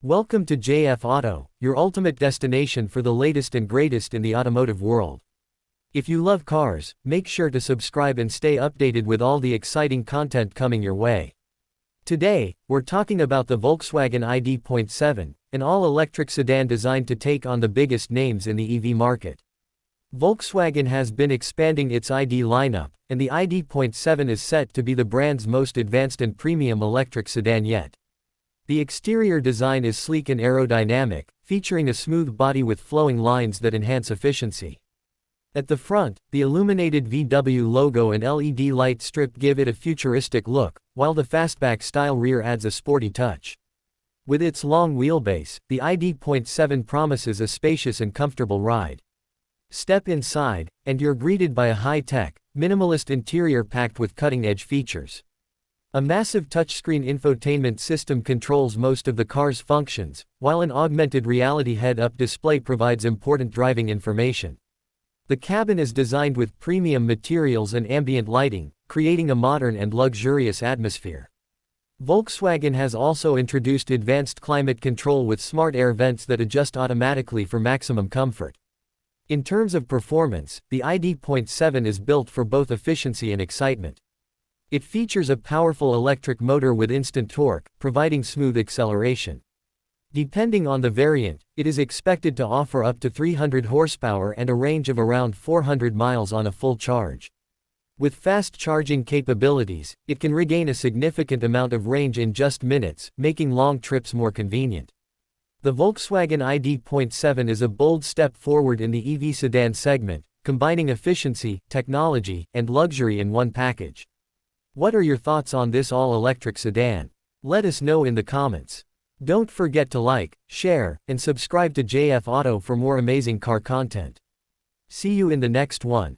Welcome to JF Auto, your ultimate destination for the latest and greatest in the automotive world. If you love cars, make sure to subscribe and stay updated with all the exciting content coming your way. Today, we're talking about the Volkswagen ID.7, an all-electric sedan designed to take on the biggest names in the EV market. Volkswagen has been expanding its ID lineup, and the ID.7 is set to be the brand's most advanced and premium electric sedan yet. The exterior design is sleek and aerodynamic, featuring a smooth body with flowing lines that enhance efficiency. At the front, the illuminated VW logo and LED light strip give it a futuristic look, while the fastback-style rear adds a sporty touch. With its long wheelbase, the ID.7 promises a spacious and comfortable ride. Step inside, and you're greeted by a high-tech, minimalist interior packed with cutting-edge features. A massive touchscreen infotainment system controls most of the car's functions, while an augmented reality head-up display provides important driving information. The cabin is designed with premium materials and ambient lighting, creating a modern and luxurious atmosphere. Volkswagen has also introduced advanced climate control with smart air vents that adjust automatically for maximum comfort. In terms of performance, the ID.7 is built for both efficiency and excitement. It features a powerful electric motor with instant torque, providing smooth acceleration. Depending on the variant, it is expected to offer up to 300 horsepower and a range of around 400 miles on a full charge. With fast charging capabilities, it can regain a significant amount of range in just minutes, making long trips more convenient. The Volkswagen ID.7 is a bold step forward in the EV sedan segment, combining efficiency, technology, and luxury in one package. What are your thoughts on this all-electric sedan? Let us know in the comments. Don't forget to like, share, and subscribe to JF Auto for more amazing car content. See you in the next one.